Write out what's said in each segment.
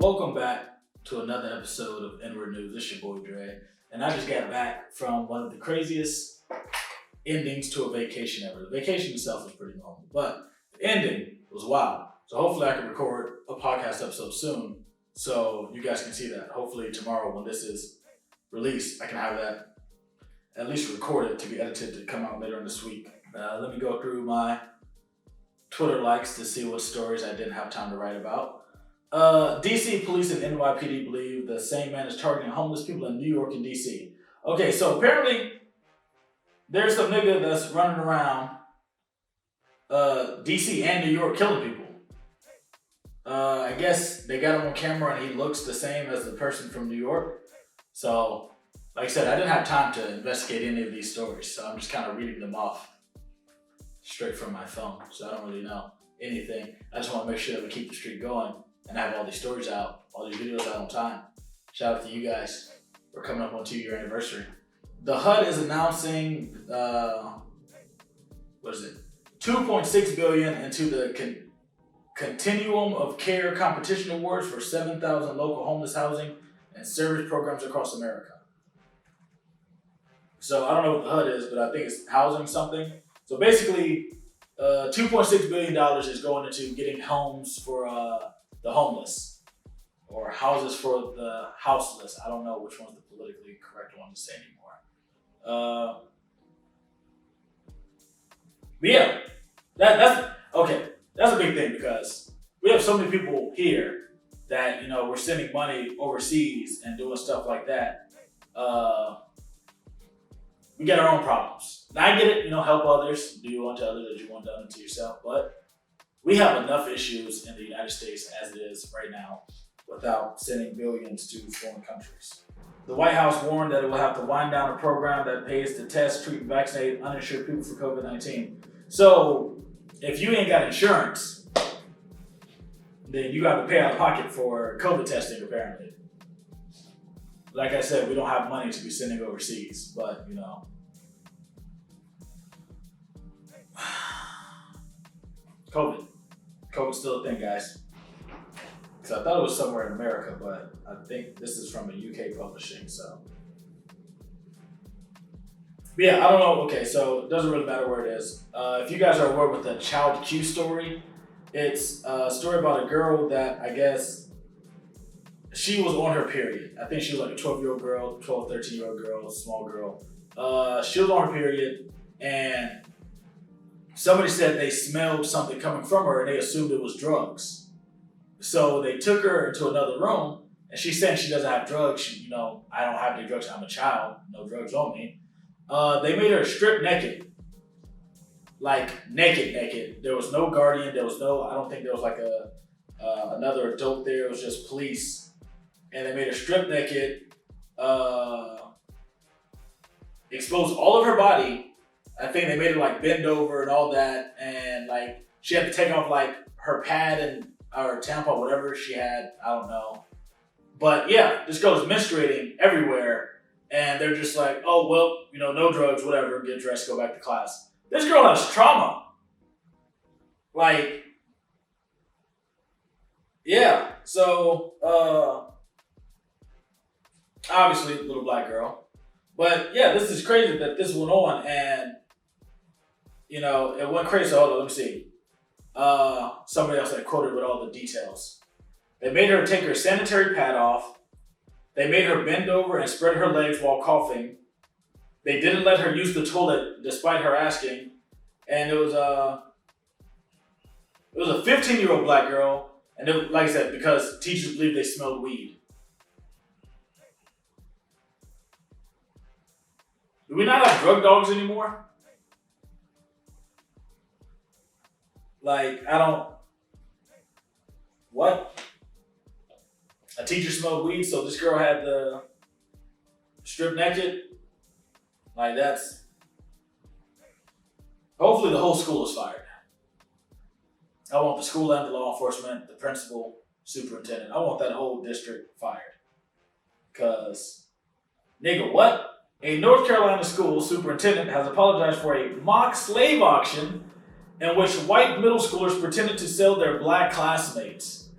Welcome back to another episode of Inword News. It's your boy Dre, and I just got back from one of the craziest endings to a vacation ever. The vacation itself was pretty normal, but the ending was wild. So hopefully I can record a podcast episode soon so you guys can see that. Hopefully tomorrow when this is released, I can have that at least recorded to be edited to come out later in this week. Let me go through my Twitter likes to see what stories I didn't have time to write about. DC police and NYPD believe the same man is targeting homeless people in New York and DC. Okay, so apparently there's some nigga that's running around DC and New York killing people. I guess they got him on camera and he looks the same as the person from New York. So, like I said, I didn't have time to investigate any of these stories, so I'm just kind of reading them off straight from my phone. So I don't really know anything. I just want to make sure that we keep the streak going and have all these stories out, all these videos out on time. Shout out to you guys. We're coming up on 2-year anniversary. The HUD is announcing, $2.6 billion into the Continuum of Care Competition Awards for 7,000 local homeless housing and service programs across America. So I don't know what the HUD is, but I think it's housing something. So basically, $2.6 billion is going into getting homes for the homeless, or houses for the houseless. I don't know which one's the politically correct one to say anymore. But yeah, that's okay. That's a big thing because we have so many people here that, you know, we're sending money overseas and doing stuff like that. We get our own problems. And I get it, you know, help others, do unto others as you want done unto yourself. But we have enough issues in the United States as it is right now without sending billions to foreign countries. The White House warned that it will have to wind down a program that pays to test, treat, and vaccinate uninsured people for COVID-19. So if you ain't got insurance, then you got to pay out of pocket for COVID testing, apparently. Like I said, we don't have money to be sending overseas, but, you know. COVID's still a thing, guys. Because I thought it was somewhere in America, but I think this is from a UK publishing, so. But yeah, I don't know. Okay, so it doesn't really matter where it is. If you guys are aware with the Child Q story, it's a story about a girl that I guess she was on her period. I think she was like a 12-year-old girl, 12, 13-year-old girl, small girl. She was on her period, and somebody said they smelled something coming from her, and they assumed it was drugs. So they took her into another room, and she's saying she doesn't have drugs. She, you know, I don't have any drugs. I'm a child. No drugs on me. They made her strip naked. Like, naked. There was no guardian. There was no, I don't think there was like another adult there. It was just police. And they made her strip naked, exposed all of her body. I think they made her like bend over and all that. And like, she had to take off like her pad and or tampon, whatever she had. I don't know. But yeah, this girl is menstruating everywhere. And they're just like, oh, well, you know, no drugs, whatever, get dressed, go back to class. This girl has trauma. Like, yeah. So, obviously, little black girl. But yeah, this is crazy that this went on and, you know, it went crazy. Hold on, let me see. Somebody else that quoted with all the details. They made her take her sanitary pad off. They made her bend over and spread her legs while coughing. They didn't let her use the toilet despite her asking. And it was a 15-year-old black girl. And it, like I said, because teachers believe they smelled weed. Do we not have drug dogs anymore? Like, what? A teacher smelled weed, so this girl had the strip naked. Like, that's... Hopefully the whole school is fired. I want the school and the law enforcement, the principal, superintendent. I want that whole district fired. Because, nigga, what? A North Carolina school superintendent has apologized for a mock slave auction in which white middle schoolers pretended to sell their black classmates.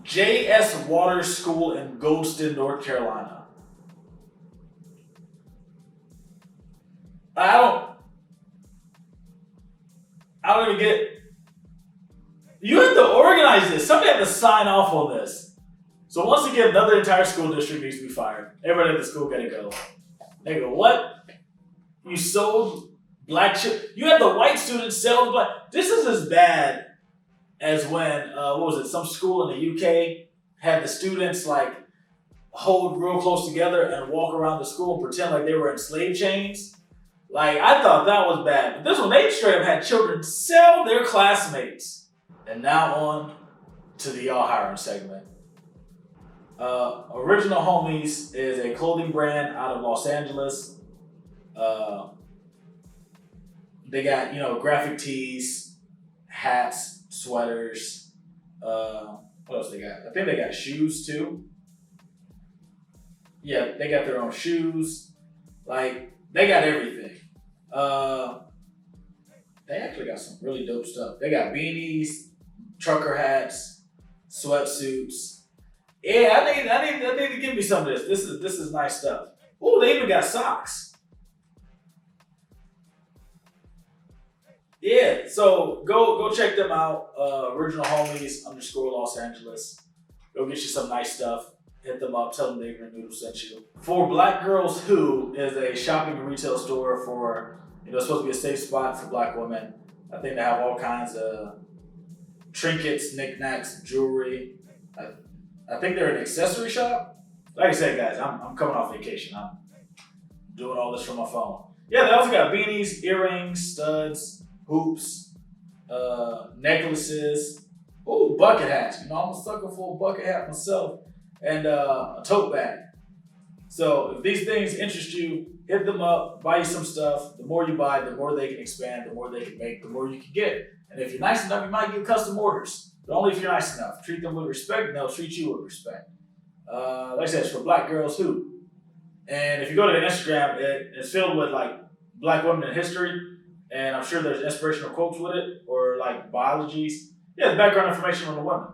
J.S. Waters School in Goldston, North Carolina. I don't. I don't even get. You have to organize this. Somebody had to sign off on this. So once again, another entire school district needs to be fired. Everybody at the school gotta go. They go, what? You sold black children? You had the white students sell the black. This is as bad as when what was it? Some school in the UK had the students like hold real close together and walk around the school and pretend like they were in slave chains. Like, I thought that was bad. But this one, they straight up had children sell their classmates. And now on to the y'all hiring segment. Original Homies is a clothing brand out of Los Angeles. They got, graphic tees, hats, sweaters. What else they got? I think they got shoes too. Yeah, they got their own shoes. Like, they got everything. They actually got some really dope stuff. They got beanies, trucker hats, sweatsuits. Yeah, I need to give me some of this. This is nice stuff. Oh, they even got socks. Yeah, so go check them out. Original Homies _ Los Angeles. Go get you some nice stuff. Hit them up. Tell them the Ignorant Noodle sent you. For Black Girls Who is a shopping and retail store for, it's supposed to be a safe spot for black women. I think they have all kinds of trinkets, knickknacks, jewelry. I think they're an accessory shop. Like I said, guys, I'm coming off vacation. I'm doing all this from my phone. Yeah, they also got beanies, earrings, studs, hoops, necklaces. Ooh, bucket hats. I'm a sucker for a bucket hat myself. And a tote bag. So if these things interest you, hit them up, buy you some stuff. The more you buy, the more they can expand, the more they can make, the more you can get. And if you're nice enough, you might get custom orders. But only if you're nice enough. Treat them with respect, and they'll treat you with respect. Like I said, it's for Black Girls Who. And if you go to the Instagram, it's filled with like black women in history. And I'm sure there's inspirational quotes with it, or like biologies. Yeah, background information on the women.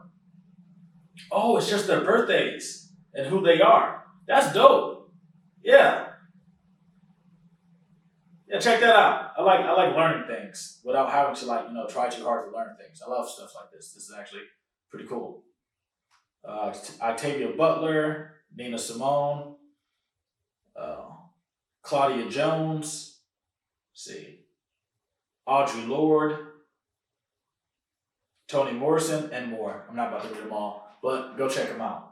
Oh, it's just their birthdays and who they are. That's dope. Yeah. Yeah, check that out. I like learning things without having to try too hard to learn things. I love stuff like this. This is actually pretty cool. Octavia Butler, Nina Simone, Claudia Jones, Audre Lorde, Toni Morrison, and more. I'm not about to read them all, but go check them out.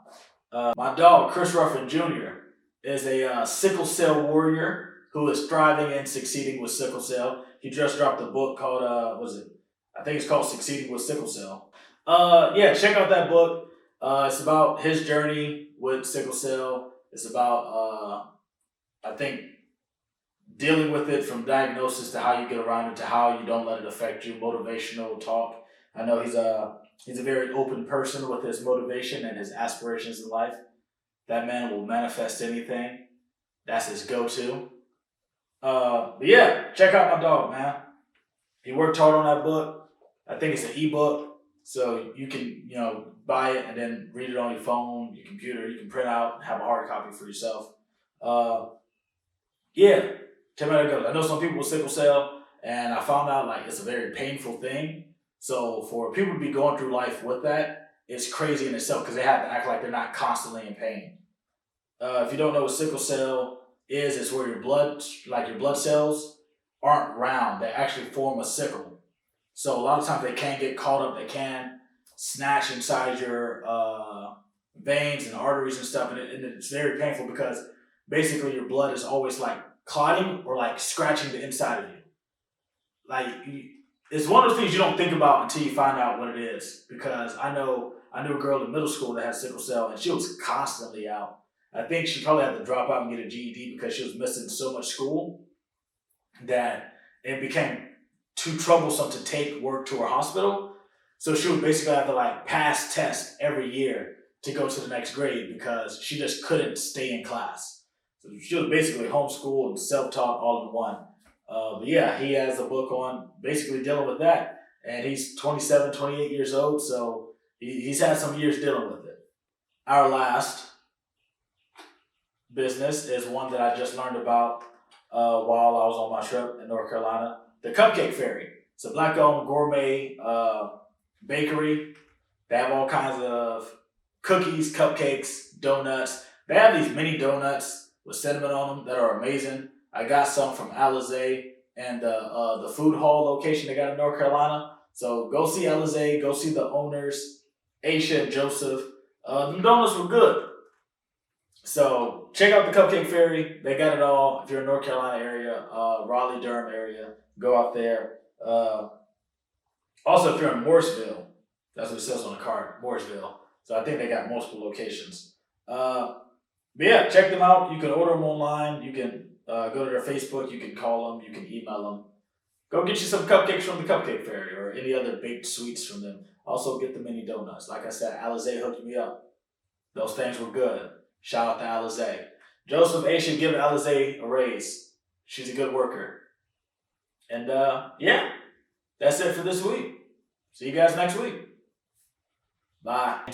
My dog, Chris Ruffin Jr., is a sickle cell warrior who is thriving and succeeding with sickle cell. He just dropped a book called, I think it's called Succeeding with Sickle Cell. Yeah, check out that book. It's about his journey with sickle cell. It's about, I think, dealing with it from diagnosis to how you get around it to how you don't let it affect you, motivational talk. I know he's a very open person with his motivation and his aspirations in life. That man will manifest anything. That's his go-to. But yeah, check out my dog, man. He worked hard on that book. I think it's an ebook, so you can buy it and then read it on your phone, your computer. You can print out and have a hard copy for yourself. Yeah, check out how it goes. I know some people with sickle cell, and I found out it's a very painful thing. So for people to be going through life with that, it's crazy in itself because they have to act like they're not constantly in pain. If you don't know what sickle cell is, it's where your blood cells aren't round. They actually form a sickle. So a lot of times they can get caught up. They can snatch inside your veins and arteries and stuff. And it's very painful because basically your blood is always clotting or scratching the inside of you. It's one of those things you don't think about until you find out what it is. Because I knew a girl in middle school that had sickle cell, and she was constantly out. I think she probably had to drop out and get a GED because she was missing so much school that it became too troublesome to take work to her hospital. So she would basically have to pass tests every year to go to the next grade because she just couldn't stay in class. So she was basically homeschooled and self-taught all in one. But yeah, he has a book on basically dealing with that. And he's 27, 28 years old, so he's had some years dealing with it. our last business is one that I just learned about while I was on my trip in North Carolina. The Cupcake Fairy. It's a black-owned gourmet bakery. They have all kinds of cookies, cupcakes, donuts. They have these mini donuts with cinnamon on them that are amazing. I got some from Alizé and the food hall location they got in North Carolina. So go see Alizé, go see the owners, Aisha and Joseph. The donuts were good. So check out the Cupcake Fairy. They got it all. If you're in North Carolina area, Raleigh, Durham area, go out there. Also, if you're in Morrisville, that's what it says on the card, Mooresville. So I think they got multiple locations. But yeah, check them out. You can order them online. You can go to their Facebook. You can call them. You can email them. Go get you some cupcakes from the Cupcake Fairy or any other baked sweets from them. Also get the mini donuts. Like I said, Alizé hooked me up. Those things were good. Shout out to Alizé. Joseph A should give Alizé a raise. She's a good worker. And yeah, that's it for this week. See you guys next week. Bye.